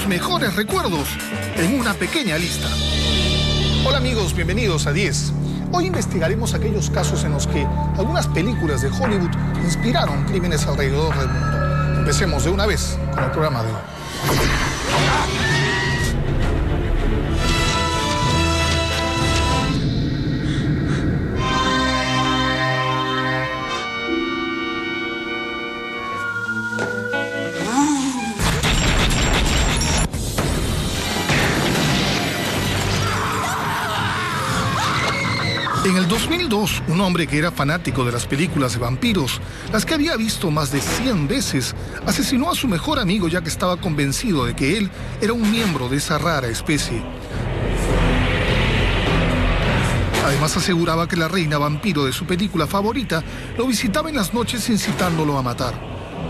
mejores recuerdos en una pequeña lista. Hola amigos, bienvenidos a 10. Hoy investigaremos aquellos casos en los que algunas películas de Hollywood inspiraron crímenes alrededor del mundo. Empecemos de una vez con el programa de hoy. En el 2002, un hombre que era fanático de las películas de vampiros, las que había visto más de 100 veces, asesinó a su mejor amigo ya que estaba convencido de que él era un miembro de esa rara especie. Además aseguraba que la reina vampiro de su película favorita lo visitaba en las noches incitándolo a matar.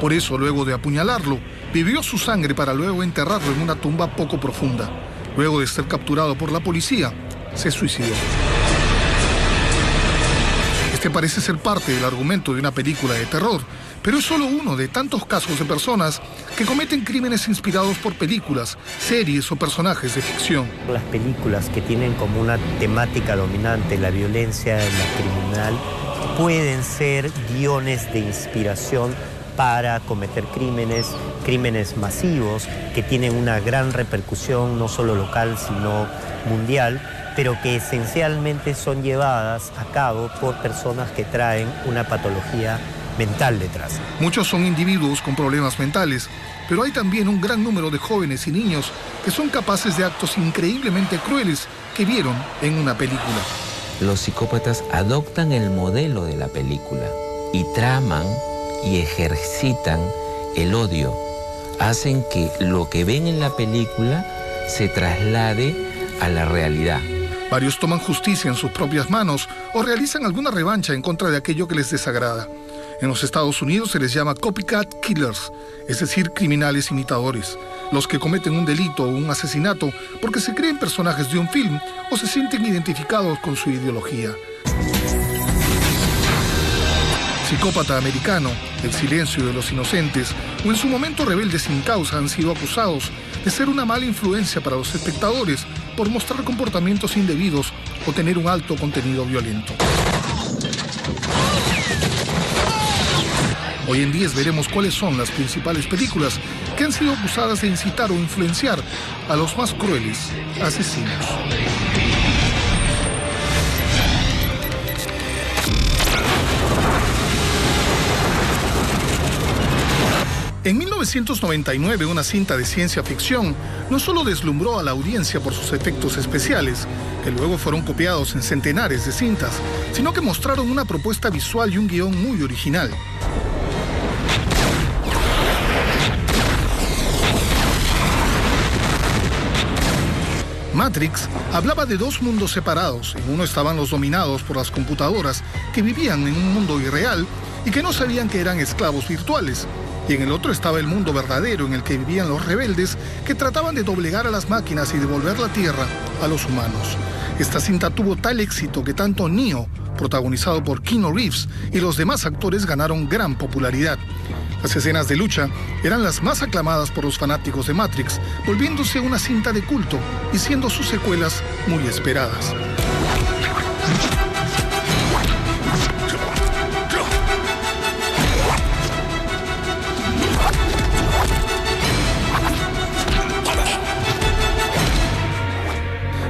Por eso, luego de apuñalarlo, bebió su sangre para luego enterrarlo en una tumba poco profunda. Luego de ser capturado por la policía, se suicidó. Este parece ser parte del argumento de una película de terror, pero es solo uno de tantos casos de personas que cometen crímenes inspirados por películas, series o personajes de ficción. Las películas que tienen como una temática dominante la violencia, la criminal, pueden ser guiones de inspiración para cometer crímenes masivos que tienen una gran repercusión no solo local sino mundial, pero que esencialmente son llevadas a cabo por personas que traen una patología mental detrás. Muchos son individuos con problemas mentales, pero hay también un gran número de jóvenes y niños que son capaces de actos increíblemente crueles que vieron en una película. Los psicópatas adoptan el modelo de la película y traman y ejercitan el odio. Hacen que lo que ven en la película se traslade a la realidad. Varios toman justicia en sus propias manos o realizan alguna revancha en contra de aquello que les desagrada. En los Estados Unidos se les llama copycat killers, es decir, criminales imitadores, los que cometen un delito o un asesinato porque se creen personajes de un film o se sienten identificados con su ideología. Psicópata americano, El silencio de los inocentes o en su momento Rebelde sin causa han sido acusados de ser una mala influencia para los espectadores por mostrar comportamientos indebidos o tener un alto contenido violento. Hoy en 10 veremos cuáles son las principales películas que han sido acusadas de incitar o influenciar a los más crueles asesinos. En 1999, una cinta de ciencia ficción no solo deslumbró a la audiencia por sus efectos especiales, que luego fueron copiados en centenares de cintas, sino que mostraron una propuesta visual y un guión muy original. Matrix hablaba de dos mundos separados. En uno estaban los dominados por las computadoras, que vivían en un mundo irreal y que no sabían que eran esclavos virtuales. Y en el otro estaba el mundo verdadero en el que vivían los rebeldes que trataban de doblegar a las máquinas y devolver la tierra a los humanos. Esta cinta tuvo tal éxito que tanto Neo, protagonizado por Keanu Reeves, y los demás actores ganaron gran popularidad. Las escenas de lucha eran las más aclamadas por los fanáticos de Matrix, volviéndose una cinta de culto y siendo sus secuelas muy esperadas.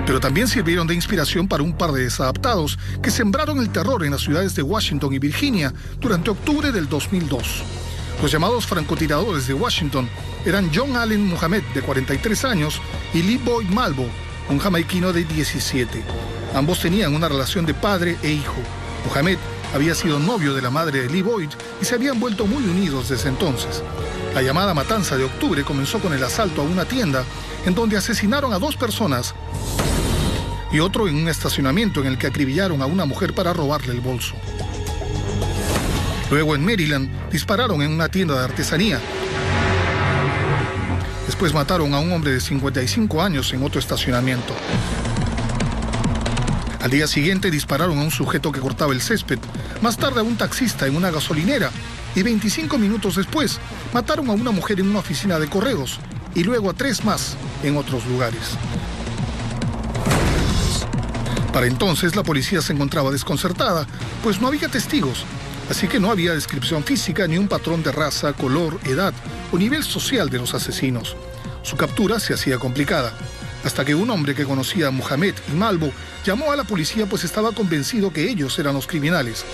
Pero también sirvieron de inspiración para un par de desadaptados que sembraron el terror en las ciudades de Washington y Virginia durante octubre del 2002. Los llamados francotiradores de Washington eran John Allen Muhammad, de 43 años, y Lee Boyd Malvo, un jamaiquino de 17. Ambos tenían una relación de padre e hijo. Muhammad había sido novio de la madre de Lee Boyd y se habían vuelto muy unidos desde entonces. La llamada matanza de octubre comenzó con el asalto a una tienda en donde asesinaron a 2 personas y otro en un estacionamiento en el que acribillaron a una mujer para robarle el bolso. Luego en Maryland dispararon en una tienda de artesanía. Después mataron a un hombre de 55 años en otro estacionamiento. Al día siguiente dispararon a un sujeto que cortaba el césped, más tarde a un taxista en una gasolinera y 25 minutos después mataron a una mujer en una oficina de correos y luego a 3 más en otros lugares. Para entonces la policía se encontraba desconcertada, pues no había testigos, así que no había descripción física ni un patrón de raza, color, edad o nivel social de los asesinos. Su captura se hacía complicada, hasta que un hombre que conocía a Mohamed y Malvo llamó a la policía, pues estaba convencido que ellos eran los criminales.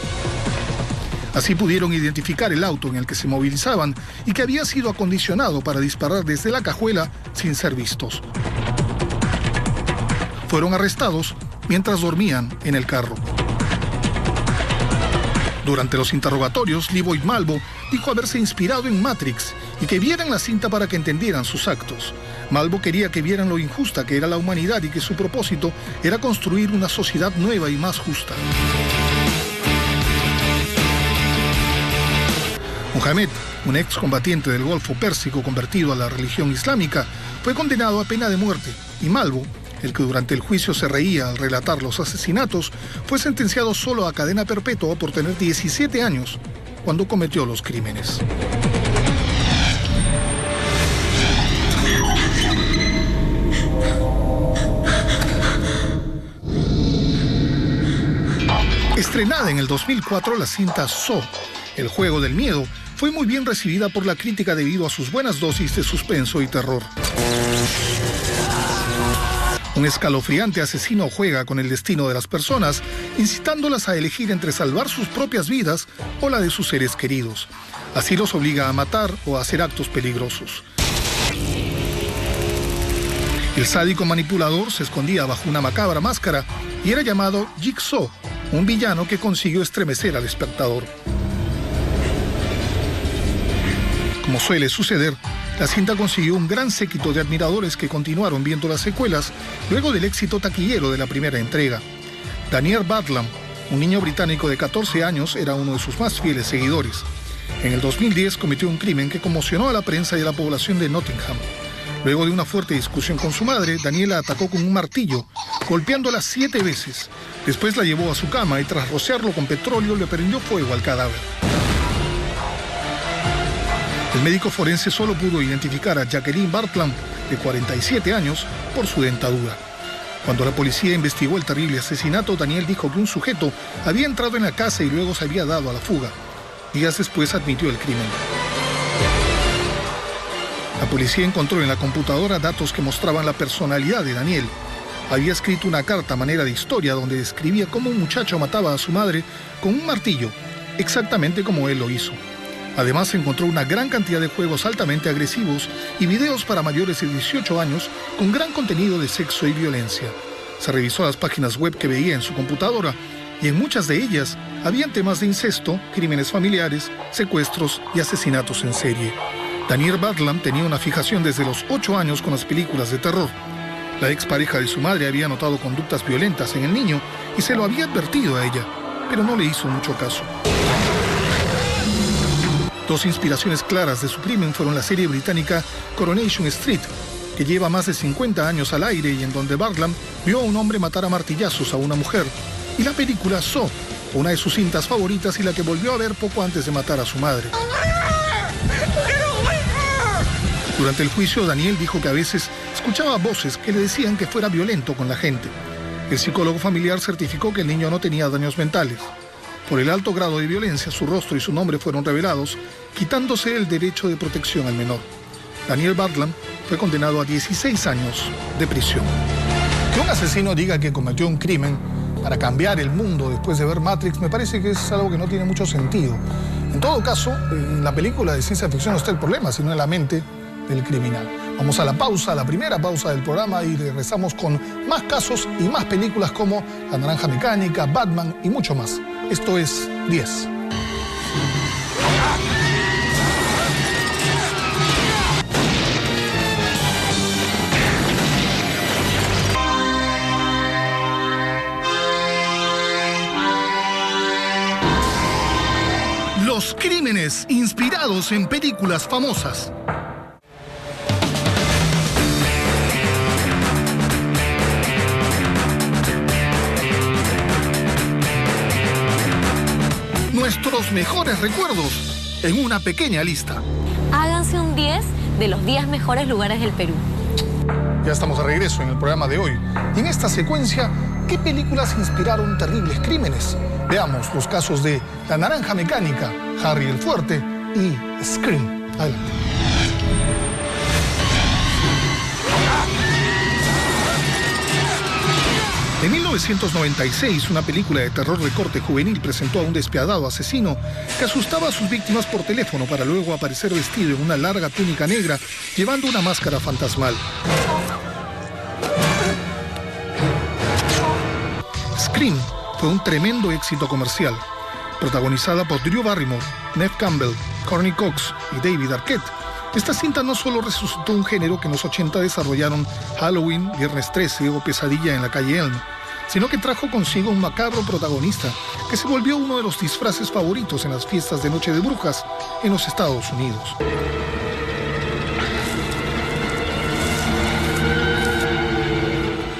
Así pudieron identificar el auto en el que se movilizaban y que había sido acondicionado para disparar desde la cajuela sin ser vistos. Fueron arrestados mientras dormían en el carro. Durante los interrogatorios, Leroy Malvo dijo haberse inspirado en Matrix y que vieran la cinta para que entendieran sus actos. Malvo quería que vieran lo injusta que era la humanidad y que su propósito era construir una sociedad nueva y más justa. Mohamed, un excombatiente del Golfo Pérsico convertido a la religión islámica, fue condenado a pena de muerte, y Malvo, el que durante el juicio se reía al relatar los asesinatos, fue sentenciado solo a cadena perpetua por tener 17 años cuando cometió los crímenes. Estrenada en el 2004, la cinta Saw, El juego del miedo, fue muy bien recibida por la crítica debido a sus buenas dosis de suspenso y terror. Un escalofriante asesino juega con el destino de las personas, incitándolas a elegir entre salvar sus propias vidas o la de sus seres queridos. Así los obliga a matar o a hacer actos peligrosos. El sádico manipulador se escondía bajo una macabra máscara y era llamado Jigsaw, un villano que consiguió estremecer al espectador. Como suele suceder, la cinta consiguió un gran séquito de admiradores que continuaron viendo las secuelas luego del éxito taquillero de la primera entrega. Daniel Badlam, un niño británico de 14 años, era uno de sus más fieles seguidores. En el 2010 cometió un crimen que conmocionó a la prensa y a la población de Nottingham. Luego de una fuerte discusión con su madre, Daniel la atacó con un martillo, golpeándola 7 veces. Después la llevó a su cama y tras rociarlo con petróleo le prendió fuego al cadáver. El médico forense solo pudo identificar a Jacqueline Bartlam, de 47 años, por su dentadura. Cuando la policía investigó el terrible asesinato, Daniel dijo que un sujeto había entrado en la casa y luego se había dado a la fuga. Días después admitió el crimen. La policía encontró en la computadora datos que mostraban la personalidad de Daniel. Había escrito una carta a manera de historia donde describía cómo un muchacho mataba a su madre con un martillo, exactamente como él lo hizo. Además, se encontró una gran cantidad de juegos altamente agresivos y videos para mayores de 18 años con gran contenido de sexo y violencia. Se revisó las páginas web que veía en su computadora y en muchas de ellas habían temas de incesto, crímenes familiares, secuestros y asesinatos en serie. Daniel Badlam tenía una fijación desde los 8 años con las películas de terror. La expareja de su madre había notado conductas violentas en el niño y se lo había advertido a ella, pero no le hizo mucho caso. Dos inspiraciones claras de su crimen fueron la serie británica Coronation Street, que lleva más de 50 años al aire y en donde Badlam vio a un hombre matar a martillazos a una mujer, y la película Saw, una de sus cintas favoritas y la que volvió a ver poco antes de matar a su madre. Durante el juicio, Daniel dijo que a veces escuchaba voces que le decían que fuera violento con la gente. El psicólogo familiar certificó que el niño no tenía daños mentales. Por el alto grado de violencia, su rostro y su nombre fueron revelados, quitándose el derecho de protección al menor. Daniel Badlam fue condenado a 16 años de prisión. Que un asesino diga que cometió un crimen para cambiar el mundo después de ver Matrix me parece que es algo que no tiene mucho sentido. En todo caso, en la película de ciencia ficción no está el problema, sino en la mente del criminal. Vamos a la pausa, la primera pausa del programa, y regresamos con más casos y más películas como La Naranja Mecánica, Batman y mucho más. Esto es 10. Los crímenes inspirados en películas famosas. Nuestros mejores recuerdos en una pequeña lista. Háganse un 10 de los 10 mejores lugares del Perú. Ya estamos de regreso en el programa de hoy. Y en esta secuencia, ¿qué películas inspiraron terribles crímenes? Veamos los casos de La Naranja Mecánica, Harry el Fuerte y Scream. Adelante. En 1996, una película de terror de corte juvenil presentó a un despiadado asesino que asustaba a sus víctimas por teléfono para luego aparecer vestido en una larga túnica negra, llevando una máscara fantasmal. Scream fue un tremendo éxito comercial. Protagonizada por Drew Barrymore, Neve Campbell, Courtney Cox y David Arquette, esta cinta no solo resucitó un género que en los 80 desarrollaron Halloween, Viernes 13 o Pesadilla en la calle Elm, sino que trajo consigo un macabro protagonista que se volvió uno de los disfraces favoritos en las fiestas de Noche de Brujas en los Estados Unidos.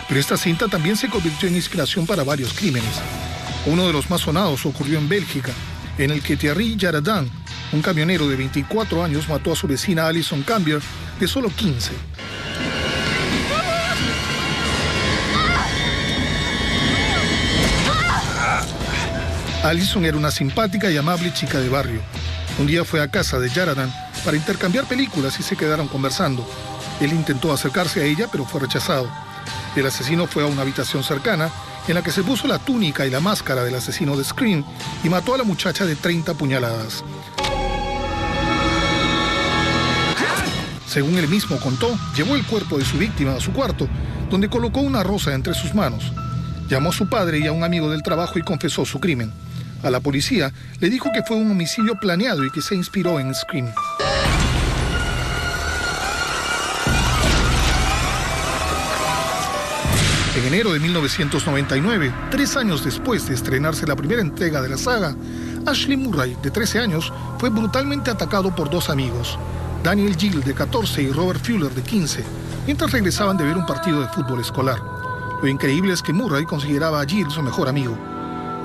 Pero esta cinta también se convirtió en inspiración para varios crímenes. Uno de los más sonados ocurrió en Bélgica, en el que Thierry Jaradin, un camionero de 24 años, mató a su vecina Alison Cambier, de solo 15. Alison era una simpática y amable chica de barrio. Un día fue a casa de Jaradin para intercambiar películas y se quedaron conversando. Él intentó acercarse a ella, pero fue rechazado. El asesino fue a una habitación cercana en la que se puso la túnica y la máscara del asesino de Scream y mató a la muchacha de 30 puñaladas. Según él mismo contó, llevó el cuerpo de su víctima a su cuarto, donde colocó una rosa entre sus manos. Llamó a su padre y a un amigo del trabajo y confesó su crimen. A la policía le dijo que fue un homicidio planeado y que se inspiró en Scream. En enero de 1999, 3 años después de estrenarse la primera entrega de la saga, Ashley Murray, de 13 años, fue brutalmente atacado por 2 amigos, Daniel Gill, de 14, y Robert Fuller, de 15, mientras regresaban de ver un partido de fútbol escolar. Lo increíble es que Murray consideraba a Gill su mejor amigo.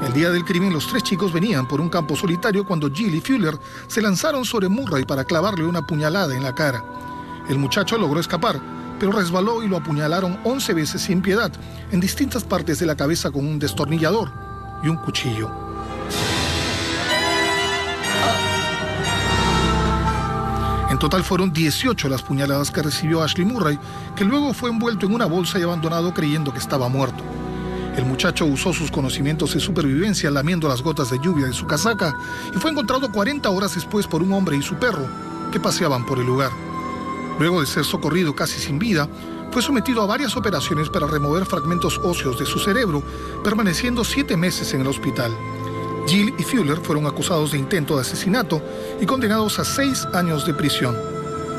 El día del crimen, los 3 chicos venían por un campo solitario cuando Gill y Fuller se lanzaron sobre Murray para clavarle una puñalada en la cara. El muchacho logró escapar, pero resbaló y lo apuñalaron 11 veces sin piedad, en distintas partes de la cabeza con un destornillador y un cuchillo. En total fueron 18 las puñaladas que recibió Ashley Murray, que luego fue envuelto en una bolsa y abandonado creyendo que estaba muerto. El muchacho usó sus conocimientos de supervivencia lamiendo las gotas de lluvia de su casaca y fue encontrado 40 horas después por un hombre y su perro que paseaban por el lugar. Luego de ser socorrido casi sin vida, fue sometido a varias operaciones para remover fragmentos óseos de su cerebro, permaneciendo 7 meses en el hospital. Gill y Fuller fueron acusados de intento de asesinato y condenados a 6 años de prisión.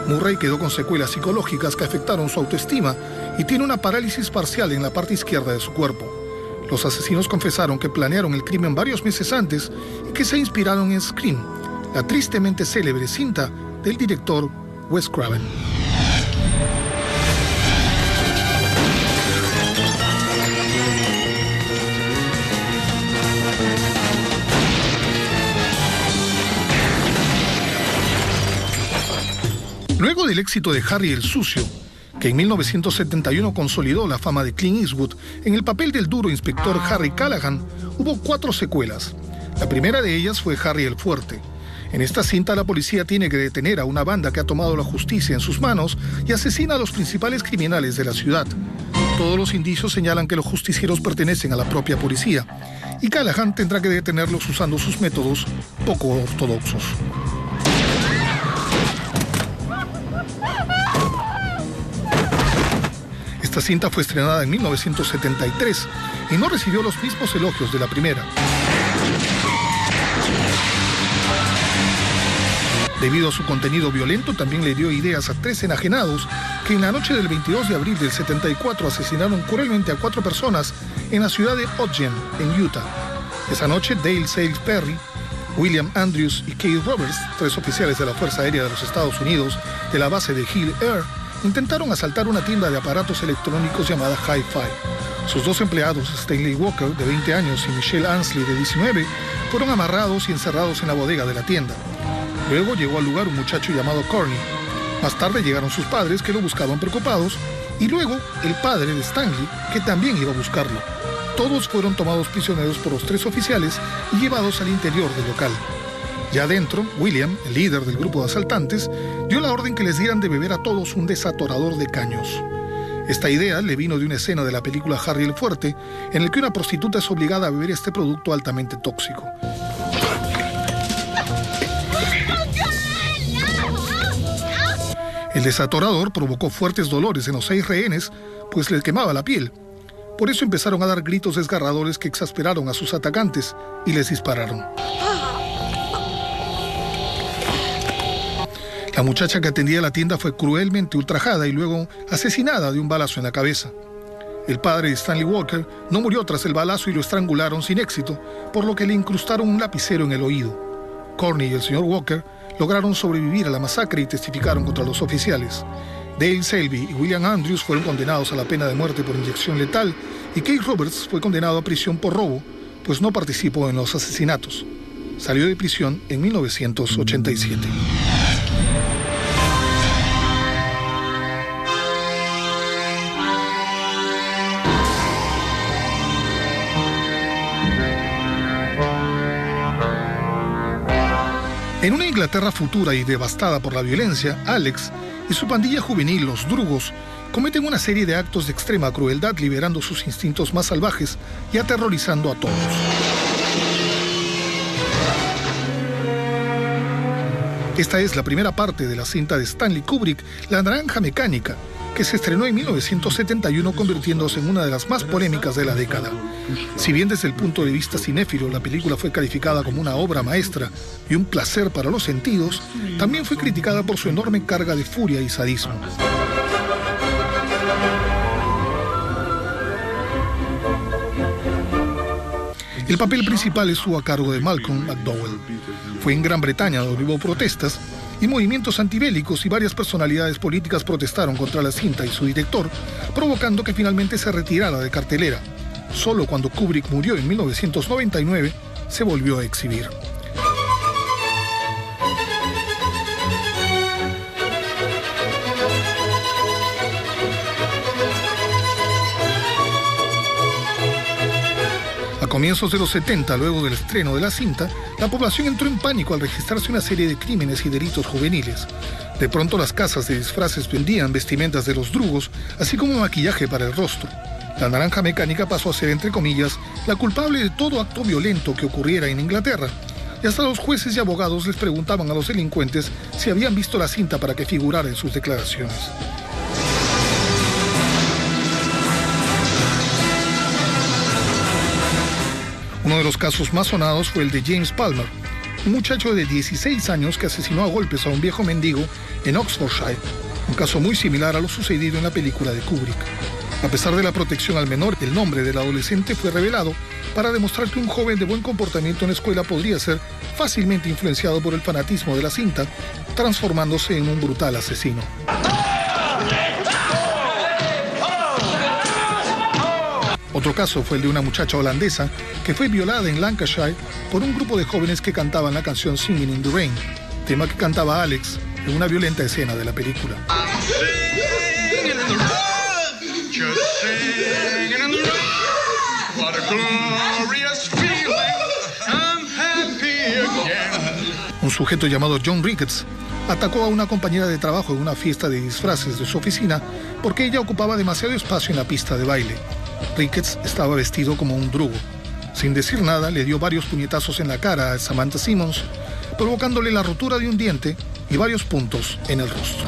Murray quedó con secuelas psicológicas que afectaron su autoestima y tiene una parálisis parcial en la parte izquierda de su cuerpo. Los asesinos confesaron que planearon el crimen varios meses antes y que se inspiraron en Scream, la tristemente célebre cinta del director Wes Craven. Luego del éxito de Harry el Sucio, que en 1971 consolidó la fama de Clint Eastwood en el papel del duro inspector Harry Callahan, hubo 4 secuelas. La primera de ellas fue Harry el Fuerte. En esta cinta la policía tiene que detener a una banda que ha tomado la justicia en sus manos y asesina a los principales criminales de la ciudad. Todos los indicios señalan que los justicieros pertenecen a la propia policía y Callahan tendrá que detenerlos usando sus métodos poco ortodoxos. Esta cinta fue estrenada en 1973 y no recibió los mismos elogios de la primera. Debido a su contenido violento, también le dio ideas a 3 enajenados que en la noche del 22 de abril del 74 asesinaron cruelmente a 4 personas en la ciudad de Ogden, en Utah. Esa noche, Dale Sales Perry, William Andrews y Keith Roberts, 3 oficiales de la Fuerza Aérea de los Estados Unidos de la base de Hill Air, intentaron asaltar una tienda de aparatos electrónicos llamada Hi-Fi. Sus 2 empleados, Stanley Walker, de 20 años, y Michelle Ansley, de 19, fueron amarrados y encerrados en la bodega de la tienda. Luego llegó al lugar un muchacho llamado Courtney. Más tarde llegaron sus padres, que lo buscaban preocupados, y luego el padre de Stanley, que también iba a buscarlo. Todos fueron tomados prisioneros por los 3 oficiales y llevados al interior del local. Ya adentro, William, el líder del grupo de asaltantes, dio la orden que les dieran de beber a todos un desatorador de caños. Esta idea le vino de una escena de la película Harry el Fuerte, en el que una prostituta es obligada a beber este producto altamente tóxico. El desatorador provocó fuertes dolores en los 6 rehenes, pues les quemaba la piel. Por eso empezaron a dar gritos desgarradores que exasperaron a sus atacantes y les dispararon. La muchacha que atendía la tienda fue cruelmente ultrajada y luego asesinada de un balazo en la cabeza. El padre de Stanley Walker no murió tras el balazo y lo estrangularon sin éxito, por lo que le incrustaron un lapicero en el oído. Corney y el señor Walker lograron sobrevivir a la masacre y testificaron contra los oficiales. Dale Selby y William Andrews fueron condenados a la pena de muerte por inyección letal y Kate Roberts fue condenado a prisión por robo, pues no participó en los asesinatos. Salió de prisión en 1987. En una Inglaterra futura y devastada por la violencia, Alex y su pandilla juvenil, los Drugos, cometen una serie de actos de extrema crueldad, liberando sus instintos más salvajes y aterrorizando a todos. Esta es la primera parte de la cinta de Stanley Kubrick, La Naranja Mecánica, que se estrenó en 1971, convirtiéndose en una de las más polémicas de la década. Si bien desde el punto de vista cinéfilo la película fue calificada como una obra maestra y un placer para los sentidos, también fue criticada por su enorme carga de furia y sadismo. El papel principal estuvo a cargo de Malcolm McDowell. Fue en Gran Bretaña donde hubo protestas y movimientos antibélicos, y varias personalidades políticas protestaron contra la cinta y su director, provocando que finalmente se retirara de cartelera. Solo cuando Kubrick murió en 1999 se volvió a exhibir. A comienzos de los 70, luego del estreno de la cinta, la población entró en pánico al registrarse una serie de crímenes y delitos juveniles. De pronto las casas de disfraces vendían vestimentas de los Drugos, así como maquillaje para el rostro. La Naranja Mecánica pasó a ser, entre comillas, la culpable de todo acto violento que ocurriera en Inglaterra. Y hasta los jueces y abogados les preguntaban a los delincuentes si habían visto la cinta para que figurara en sus declaraciones. Uno de los casos más sonados fue el de James Palmer, un muchacho de 16 años que asesinó a golpes a un viejo mendigo en Oxfordshire, un caso muy similar a lo sucedido en la película de Kubrick. A pesar de la protección al menor, el nombre del adolescente fue revelado para demostrar que un joven de buen comportamiento en la escuela podría ser fácilmente influenciado por el fanatismo de la cinta, transformándose en un brutal asesino. Otro caso fue el de una muchacha holandesa que fue violada en Lancashire por un grupo de jóvenes que cantaban la canción Singing in the Rain, tema que cantaba Alex en una violenta escena de la película. Un sujeto llamado John Ricketts atacó a una compañera de trabajo en una fiesta de disfraces de su oficina porque ella ocupaba demasiado espacio en la pista de baile. Ricketts estaba vestido como un drugo. Sin decir nada, le dio varios puñetazos en la cara a Samantha Simmons, provocándole la rotura de un diente y varios puntos en el rostro.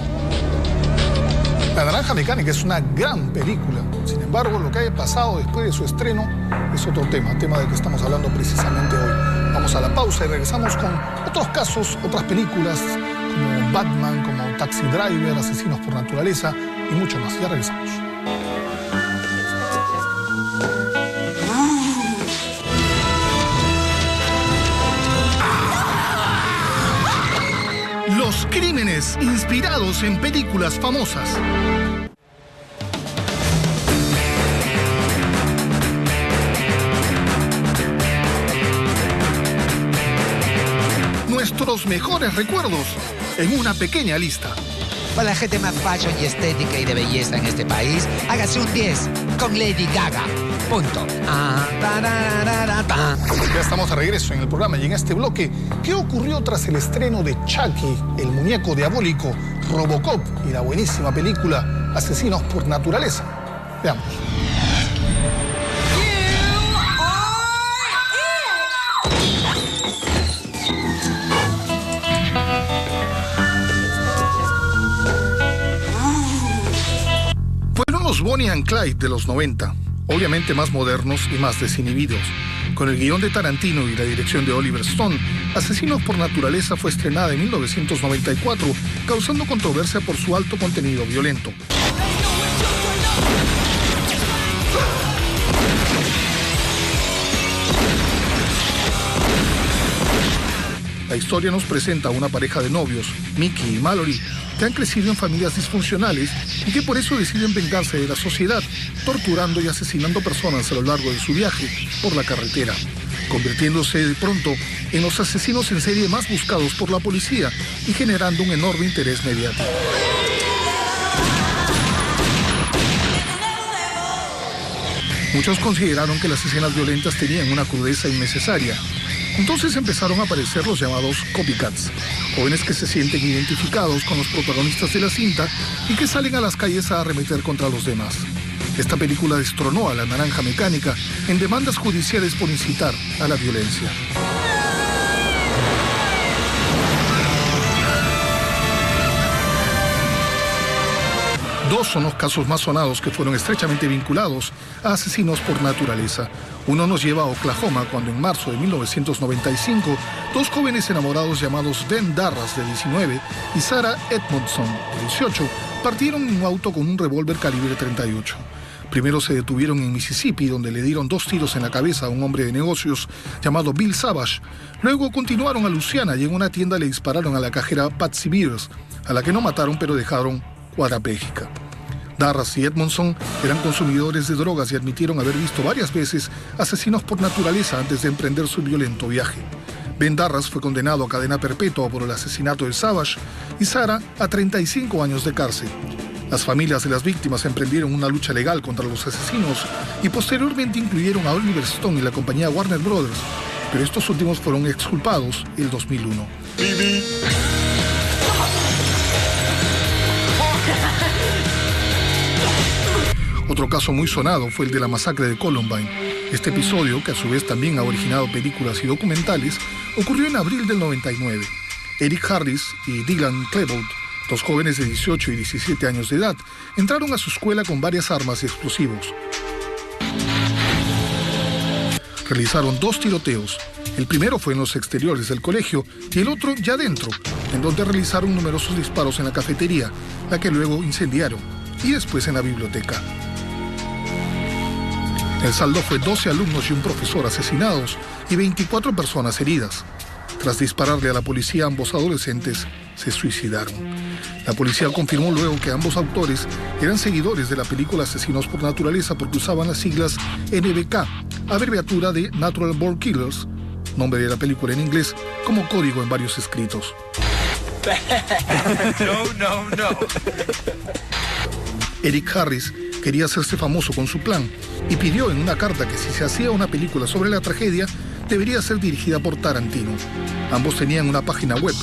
La Naranja Mecánica es una gran película. Sin embargo, lo que haya pasado después de su estreno es otro tema del que estamos hablando precisamente hoy. Vamos a la pausa y regresamos con otros casos, otras películas, como Batman, como Taxi Driver, Asesinos por Naturaleza y mucho más. Ya regresamos. Los crímenes inspirados en películas famosas. Nuestros mejores recuerdos en una pequeña lista. para la gente más fashion y estética y de belleza en este país, hágase un 10 con Lady Gaga. Punto. Ya estamos de regreso en el programa y en este bloque, ¿qué ocurrió tras el estreno de Chucky, el muñeco diabólico, Robocop y la buenísima película Asesinos por Naturaleza? Veamos. Fueron los Bonnie and Clyde de los 90, obviamente más modernos y más desinhibidos. Con el guión de Tarantino y la dirección de Oliver Stone, Asesinos por Naturaleza fue estrenada en 1994, causando controversia por su alto contenido violento. La historia nos presenta a una pareja de novios, Mickey y Mallory, que han crecido en familias disfuncionales y que por eso deciden vengarse de la sociedad, torturando y asesinando personas a lo largo de su viaje por la carretera, convirtiéndose de pronto en los asesinos en serie más buscados por la policía y generando un enorme interés mediático. Muchos consideraron que las escenas violentas tenían una crudeza innecesaria. Entonces empezaron a aparecer los llamados copycats, jóvenes que se sienten identificados con los protagonistas de la cinta y que salen a las calles a arremeter contra los demás. Esta película destronó a la Naranja Mecánica en demandas judiciales por incitar a la violencia. Dos son los casos más sonados que fueron estrechamente vinculados a Asesinos por Naturaleza. Uno nos lleva a Oklahoma, cuando en marzo de 1995, dos jóvenes enamorados llamados Dan Darras, de 19, y Sarah Edmondson, de 18, partieron en un auto con un revólver calibre 38. Primero se detuvieron en Mississippi, donde le dieron 2 tiros en la cabeza a un hombre de negocios llamado Bill Savage. Luego continuaron a Luciana y en una tienda le dispararon a la cajera Patsy Beers, a la que no mataron pero dejaron cuadraplégica. Darras y Edmondson eran consumidores de drogas y admitieron haber visto varias veces Asesinos por Naturaleza antes de emprender su violento viaje. Ben Darras fue condenado a cadena perpetua por el asesinato de Savage y Sarah a 35 años de cárcel. Las familias de las víctimas emprendieron una lucha legal contra los asesinos y posteriormente incluyeron a Oliver Stone y la compañía Warner Brothers, pero estos últimos fueron exculpados en 2001. Otro caso muy sonado fue el de la masacre de Columbine. Este episodio, que a su vez también ha originado películas y documentales, ocurrió en abril del 99. Eric Harris y Dylan Klebold, dos jóvenes de 18 y 17 años de edad, entraron a su escuela con varias armas y explosivos. Realizaron 2 tiroteos. El primero fue en los exteriores del colegio y el otro ya dentro, en donde realizaron numerosos disparos en la cafetería, la que luego incendiaron, y después en la biblioteca. El saldo fue 12 alumnos y un profesor asesinados y 24 personas heridas. Tras dispararle a la policía, ambos adolescentes se suicidaron. La policía confirmó luego que ambos autores eran seguidores de la película Asesinos por Naturaleza porque usaban las siglas NBK, abreviatura de Natural Born Killers, nombre de la película en inglés, como código en varios escritos. No. Eric Harris quería hacerse famoso con su plan y pidió en una carta que si se hacía una película sobre la tragedia, debería ser dirigida por Tarantino. Ambos tenían una página web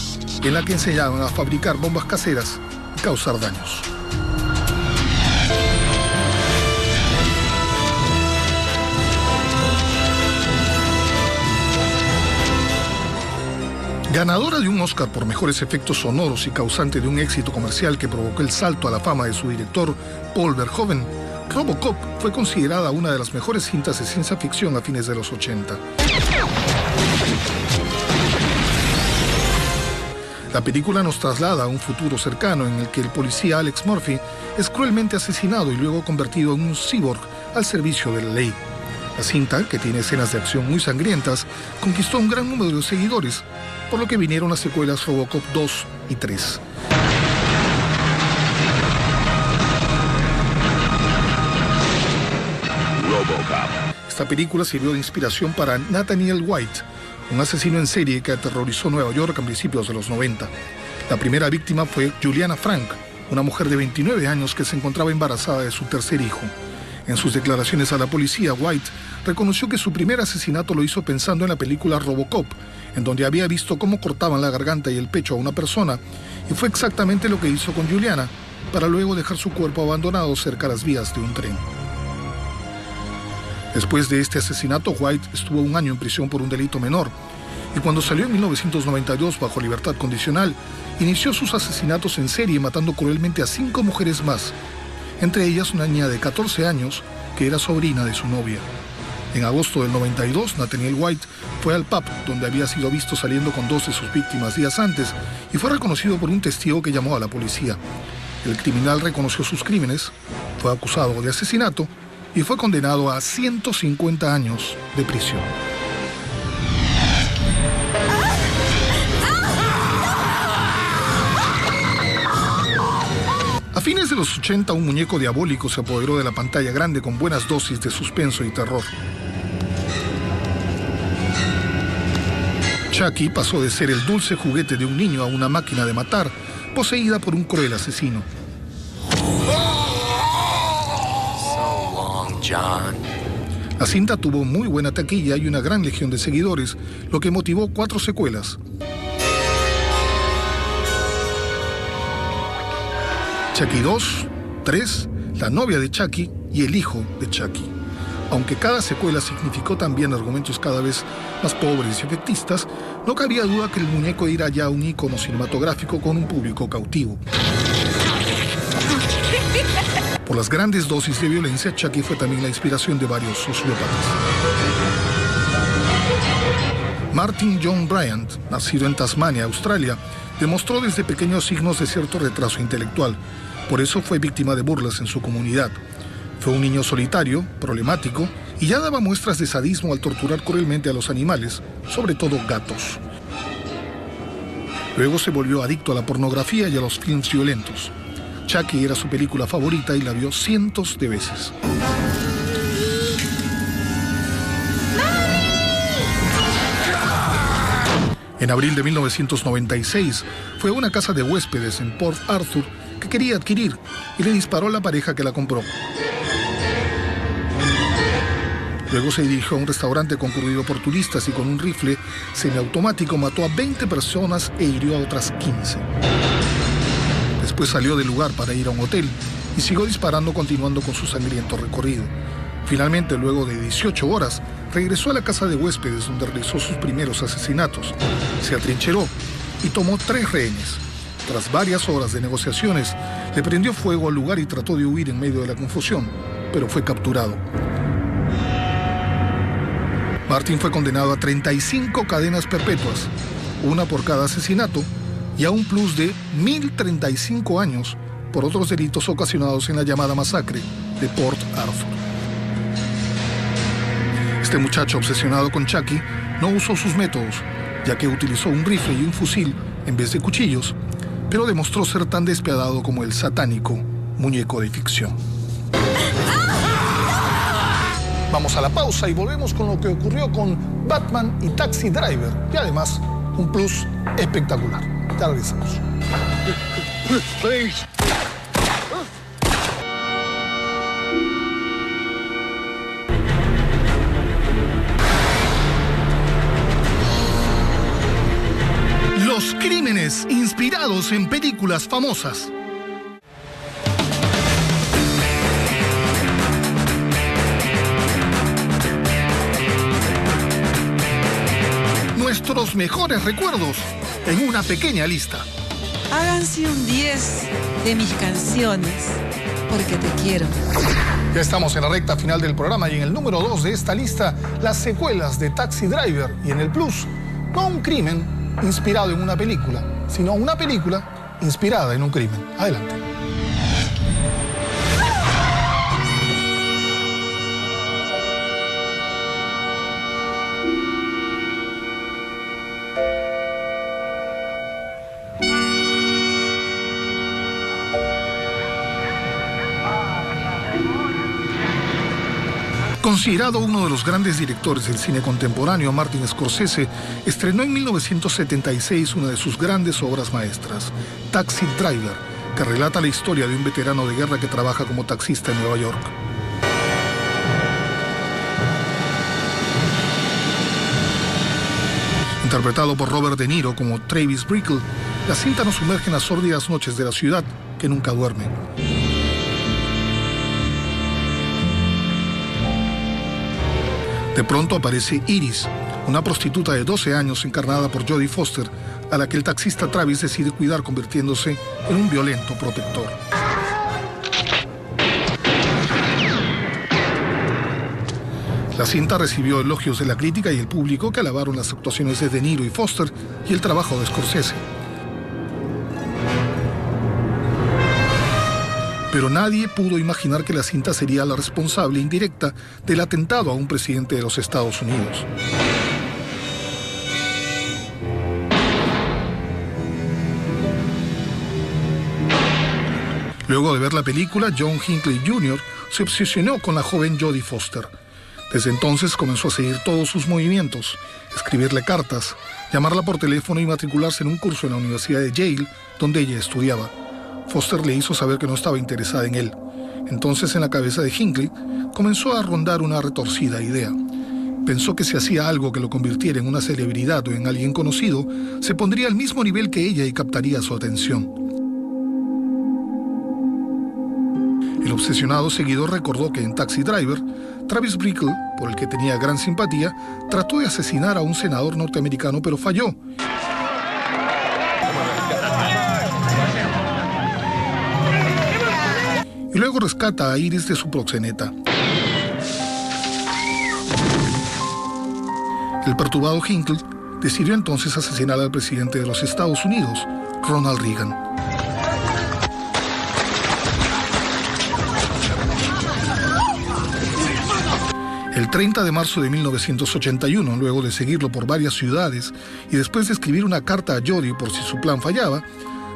en la que enseñaban a fabricar bombas caseras y causar daños. Ganadora de un Oscar por mejores efectos sonoros y causante de un éxito comercial que provocó el salto a la fama de su director, Paul Verhoeven, Robocop fue considerada una de las mejores cintas de ciencia ficción a fines de los 80. La película nos traslada a un futuro cercano en el que el policía Alex Murphy es cruelmente asesinado y luego convertido en un cyborg al servicio de la ley. La cinta, que tiene escenas de acción muy sangrientas, conquistó un gran número de seguidores, por lo que vinieron las secuelas Robocop 2 y 3. Esta película sirvió de inspiración para Nathaniel White, un asesino en serie que aterrorizó Nueva York a principios de los 90. La primera víctima fue Juliana Frank, una mujer de 29 años que se encontraba embarazada de su tercer hijo. En sus declaraciones a la policía, White reconoció que su primer asesinato lo hizo pensando en la película Robocop, en donde había visto cómo cortaban la garganta y el pecho a una persona, y fue exactamente lo que hizo con Juliana, para luego dejar su cuerpo abandonado cerca de las vías de un tren. Después de este asesinato, White estuvo 1 año en prisión por un delito menor, y cuando salió en 1992 bajo libertad condicional, inició sus asesinatos en serie matando cruelmente a 5 mujeres más, entre ellas una niña de 14 años que era sobrina de su novia. En agosto del 92, Nathaniel White fue al pub donde había sido visto saliendo con 2 de sus víctimas días antes y fue reconocido por un testigo que llamó a la policía. El criminal reconoció sus crímenes, fue acusado de asesinato y fue condenado a 150 años de prisión. A fines de los 80, un muñeco diabólico se apoderó de la pantalla grande con buenas dosis de suspenso y terror. Chucky pasó de ser el dulce juguete de un niño a una máquina de matar, poseída por un cruel asesino. So long, John. La cinta tuvo muy buena taquilla y una gran legión de seguidores, lo que motivó 4 secuelas. Chucky 2, 3, la novia de Chucky y el hijo de Chucky. Aunque cada secuela significó también argumentos cada vez más pobres y efectistas, no cabía duda que el muñeco era ya un ícono cinematográfico con un público cautivo. Por las grandes dosis de violencia, Chucky fue también la inspiración de varios sociópatas. Martin John Bryant, nacido en Tasmania, Australia, demostró desde pequeños signos de cierto retraso intelectual. Por eso fue víctima de burlas en su comunidad. Fue un niño solitario, problemático, y ya daba muestras de sadismo al torturar cruelmente a los animales, sobre todo gatos. Luego se volvió adicto a la pornografía y a los films violentos. Chucky era su película favorita y la vio cientos de veces. En abril de 1996, fue a una casa de huéspedes en Port Arthur que quería adquirir y le disparó a la pareja que la compró. Luego se dirigió a un restaurante concurrido por turistas y con un rifle semiautomático mató a 20 personas e hirió a otras 15. Después salió del lugar para ir a un hotel y siguió disparando, continuando con su sangriento recorrido. Finalmente, luego de 18 horas, regresó a la casa de huéspedes donde realizó sus primeros asesinatos. Se atrincheró y tomó 3 rehenes. Tras varias horas de negociaciones, le prendió fuego al lugar y trató de huir en medio de la confusión, pero fue capturado. Martin fue condenado a 35 cadenas perpetuas, una por cada asesinato, y a un plus de 1.035 años por otros delitos ocasionados en la llamada masacre de Port Arthur. Este muchacho obsesionado con Chucky no usó sus métodos, ya que utilizó un rifle y un fusil en vez de cuchillos, pero demostró ser tan despiadado como el satánico muñeco de ficción. Vamos a la pausa y volvemos con lo que ocurrió con Batman y Taxi Driver, y además un plus espectacular. Ya regresamos. Los crímenes inspirados en películas famosas. Nuestros mejores recuerdos en una pequeña lista. Háganse un 10 de mis canciones, porque te quiero. Ya estamos en la recta final del programa y en el número 2 de esta lista, las secuelas de Taxi Driver, y en el plus, no un crimen inspirado en una película, sino una película inspirada en un crimen. Adelante. Considerado uno de los grandes directores del cine contemporáneo, Martin Scorsese estrenó en 1976 una de sus grandes obras maestras, Taxi Driver, que relata la historia de un veterano de guerra que trabaja como taxista en Nueva York. Interpretado por Robert De Niro como Travis Bickle, la cinta nos sumerge en las sórdidas noches de la ciudad que nunca duermen. De pronto aparece Iris, una prostituta de 12 años encarnada por Jodie Foster, a la que el taxista Travis decide cuidar convirtiéndose en un violento protector. La cinta recibió elogios de la crítica y el público, que alabaron las actuaciones de De Niro y Foster y el trabajo de Scorsese. Pero nadie pudo imaginar que la cinta sería la responsable indirecta del atentado a un presidente de los Estados Unidos. Luego de ver la película, John Hinckley Jr. se obsesionó con la joven Jodie Foster. Desde entonces comenzó a seguir todos sus movimientos, escribirle cartas, llamarla por teléfono y matricularse en un curso en la Universidad de Yale, donde ella estudiaba. Foster le hizo saber que no estaba interesada en él. Entonces, en la cabeza de Hinckley comenzó a rondar una retorcida idea. Pensó que si hacía algo que lo convirtiera en una celebridad o en alguien conocido, se pondría al mismo nivel que ella y captaría su atención. El obsesionado seguidor recordó que en Taxi Driver, Travis Bickle, por el que tenía gran simpatía, trató de asesinar a un senador norteamericano, pero falló. Y luego rescata a Iris de su proxeneta. El perturbado Hinckley decidió entonces asesinar al presidente de los Estados Unidos, Ronald Reagan. El 30 de marzo de 1981, luego de seguirlo por varias ciudades y después de escribir una carta a Jodie por si su plan fallaba,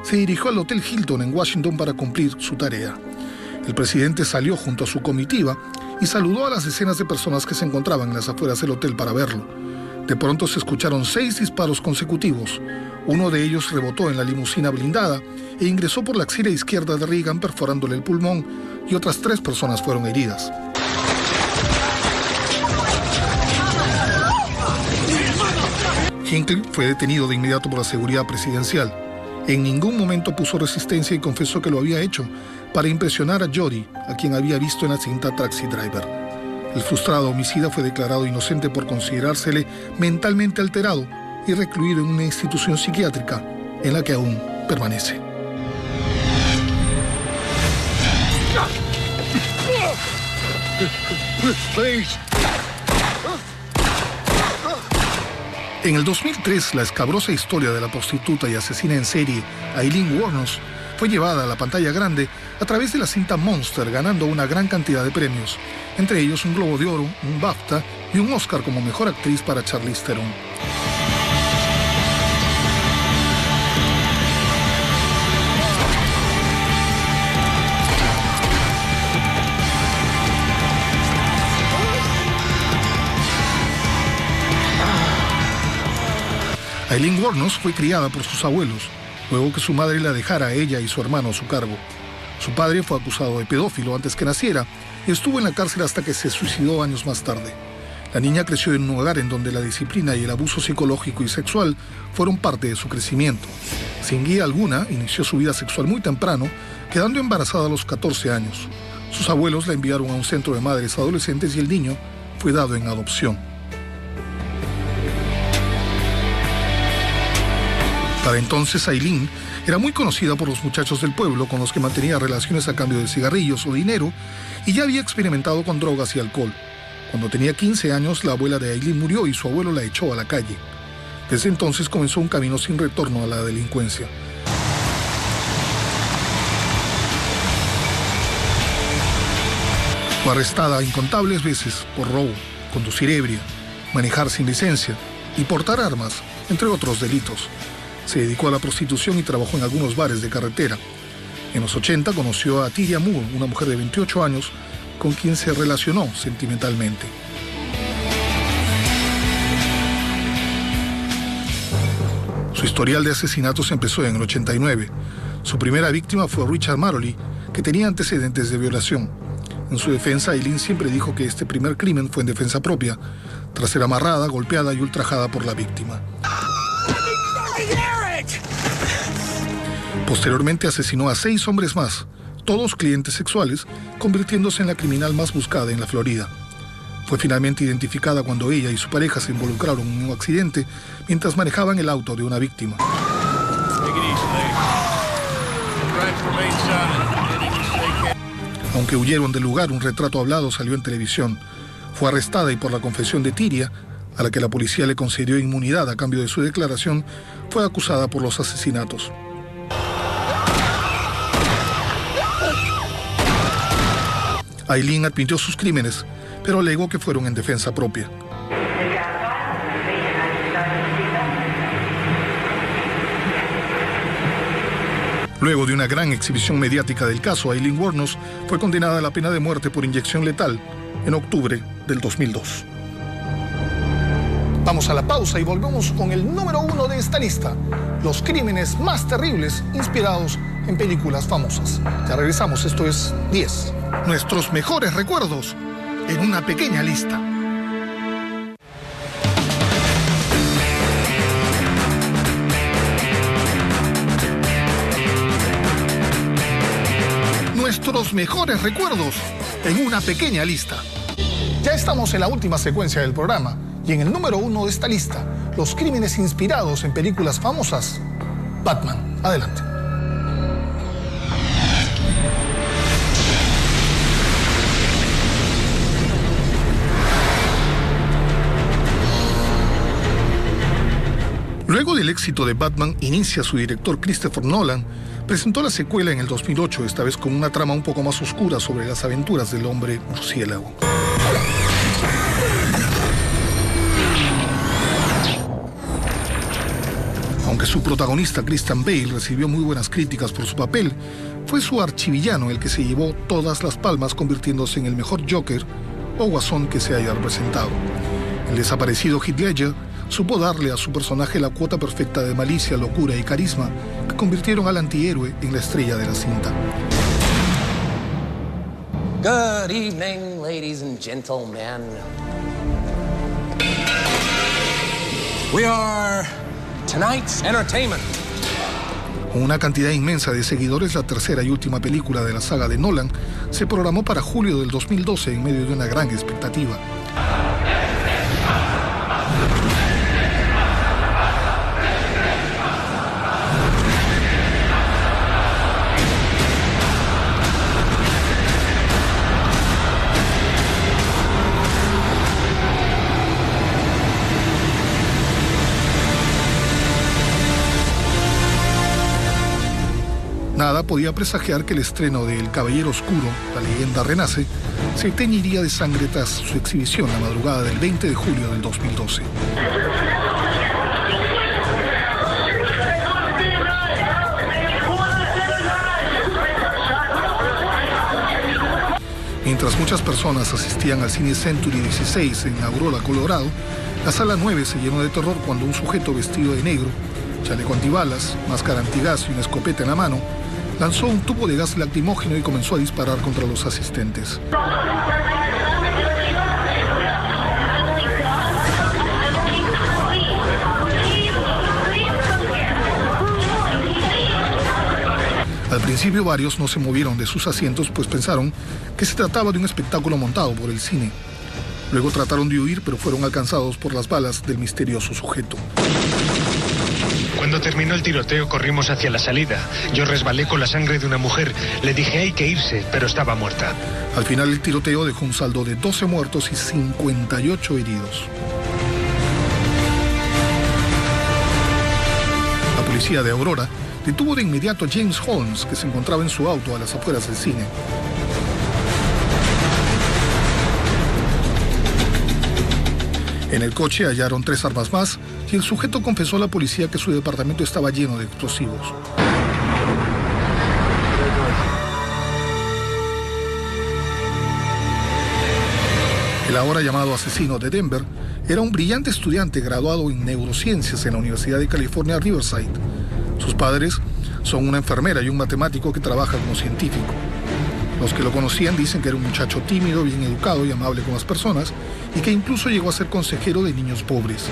se dirigió al Hotel Hilton en Washington para cumplir su tarea. El presidente salió junto a su comitiva y saludó a las decenas de personas que se encontraban en las afueras del hotel para verlo. De pronto se escucharon 6 disparos consecutivos. Uno de ellos rebotó en la limusina blindada e ingresó por la axila izquierda de Reagan, perforándole el pulmón, y otras 3 personas fueron heridas. Hinckley fue detenido de inmediato por la seguridad presidencial. En ningún momento puso resistencia y confesó que lo había hecho para impresionar a Jodie, a quien había visto en la cinta Taxi Driver. El frustrado homicida fue declarado inocente por considerársele mentalmente alterado y recluido en una institución psiquiátrica en la que aún permanece. En el 2003, la escabrosa historia de la prostituta y asesina en serie Aileen Wuornos fue llevada a la pantalla grande a través de la cinta Monster, ganando una gran cantidad de premios, entre ellos un Globo de Oro, un BAFTA y un Oscar como mejor actriz para Charlize Theron. Aileen Wuornos fue criada por sus abuelos, luego que su madre la dejara a ella y su hermano a su cargo. Su padre fue acusado de pedófilo antes que naciera y estuvo en la cárcel hasta que se suicidó años más tarde. La niña creció en un hogar en donde la disciplina y el abuso psicológico y sexual fueron parte de su crecimiento. Sin guía alguna, inició su vida sexual muy temprano, quedando embarazada a los 14 años. Sus abuelos la enviaron a un centro de madres adolescentes y el niño fue dado en adopción. Para entonces, Aileen era muy conocida por los muchachos del pueblo con los que mantenía relaciones a cambio de cigarrillos o dinero y ya había experimentado con drogas y alcohol. Cuando tenía 15 años, la abuela de Aileen murió y su abuelo la echó a la calle. Desde entonces comenzó un camino sin retorno a la delincuencia. Fue arrestada incontables veces por robo, conducir ebria, manejar sin licencia y portar armas, entre otros delitos. Se dedicó a la prostitución y trabajó en algunos bares de carretera. En los 80 conoció a Tyria Moore, una mujer de 28 años, con quien se relacionó sentimentalmente. Su historial de asesinatos empezó en el 89. Su primera víctima fue Richard Marley, que tenía antecedentes de violación. En su defensa, Aileen siempre dijo que este primer crimen fue en defensa propia, tras ser amarrada, golpeada y ultrajada por la víctima. Posteriormente asesinó a 6 hombres más, todos clientes sexuales, convirtiéndose en la criminal más buscada en la Florida. Fue finalmente identificada cuando ella y su pareja se involucraron en un accidente mientras manejaban el auto de una víctima. Aunque huyeron del lugar, un retrato hablado salió en televisión. Fue arrestada y por la confesión de Tyria, a la que la policía le concedió inmunidad a cambio de su declaración, fue acusada por los asesinatos. Aileen admitió sus crímenes, pero alegó que fueron en defensa propia. Luego de una gran exhibición mediática del caso, Aileen Wuornos fue condenada a la pena de muerte por inyección letal en octubre del 2002. Vamos a la pausa y volvemos con el número 1 de esta lista: los crímenes más terribles inspirados en películas famosas. Ya regresamos, esto es 10. Nuestros mejores recuerdos en una pequeña lista. Nuestros mejores recuerdos en una pequeña lista. Ya estamos en la última secuencia del programa y en el número 1 de esta lista, los crímenes inspirados en películas famosas. Batman, adelante. Luego del éxito de Batman, inicia su director Christopher Nolan, presentó la secuela en el 2008, esta vez con una trama un poco más oscura sobre las aventuras del hombre murciélago. Aunque su protagonista Christian Bale recibió muy buenas críticas por su papel, fue su archivillano el que se llevó todas las palmas, convirtiéndose en el mejor Joker o Guasón que se haya representado. El desaparecido Heath Ledger supo darle a su personaje la cuota perfecta de malicia, locura y carisma que convirtieron al antihéroe en la estrella de la cinta. Good evening, ladies and gentlemen. We are tonight's entertainment. Con una cantidad inmensa de seguidores, la tercera y última película de la saga de Nolan se programó para julio del 2012 en medio de una gran expectativa. Nada podía presagiar que el estreno de El Caballero Oscuro, la leyenda renace, se teñiría de sangre tras su exhibición la madrugada del 20 de julio del 2012. Mientras muchas personas asistían al cine Century 16 en Aurora, Colorado, la sala 9 se llenó de terror cuando un sujeto vestido de negro, chaleco antibalas, máscara antigas y una escopeta en la mano, lanzó un tubo de gas lacrimógeno y comenzó a disparar contra los asistentes. Al principio varios no se movieron de sus asientos, pues pensaron que se trataba de un espectáculo montado por el cine. Luego trataron de huir, pero fueron alcanzados por las balas del misterioso sujeto. Cuando terminó el tiroteo corrimos hacia la salida. Yo resbalé con la sangre de una mujer. Le dije hay que irse, pero estaba muerta. Al final el tiroteo dejó un saldo de 12 muertos y 58 heridos. La policía de Aurora detuvo de inmediato a James Holmes, que se encontraba en su auto a las afueras del cine. En el coche hallaron 3 armas más y el sujeto confesó a la policía que su departamento estaba lleno de explosivos. El ahora llamado asesino de Denver era un brillante estudiante graduado en neurociencias en la Universidad de California, Riverside. Sus padres son una enfermera y un matemático que trabaja como científico. Los que lo conocían dicen que era un muchacho tímido, bien educado y amable con las personas, y que incluso llegó a ser consejero de niños pobres.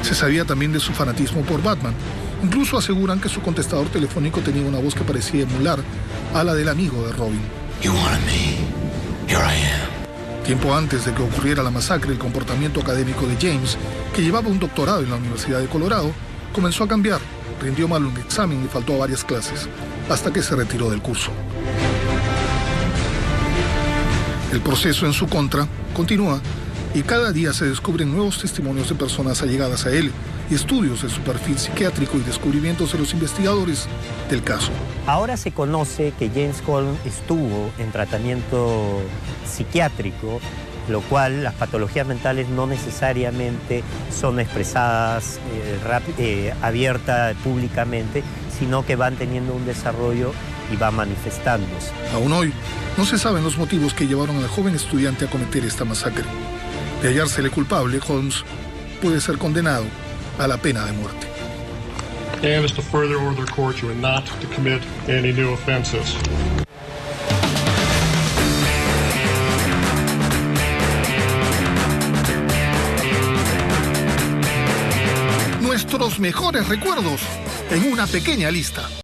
Se sabía también de su fanatismo por Batman. Incluso aseguran que su contestador telefónico tenía una voz que parecía emular a la del amigo de Robin. You wanted me. Here I am. Tiempo antes de que ocurriera la masacre, el comportamiento académico de James, que llevaba un doctorado en la Universidad de Colorado, comenzó a cambiar. Rindió mal un examen y faltó a varias clases, hasta que se retiró del curso. El proceso en su contra continúa y cada día se descubren nuevos testimonios de personas allegadas a él y estudios de su perfil psiquiátrico y descubrimientos de los investigadores del caso. Ahora se conoce que James Holmes estuvo en tratamiento psiquiátrico, lo cual las patologías mentales no necesariamente son expresadas abierta públicamente, sino que van teniendo un desarrollo y van manifestándose. Aún hoy no se saben los motivos que llevaron al joven estudiante a cometer esta masacre. De hallársele culpable, Holmes puede ser condenado a la pena de muerte. And is to further order the court you are not to commit any new offenses. Nuestros mejores recuerdos en una pequeña lista.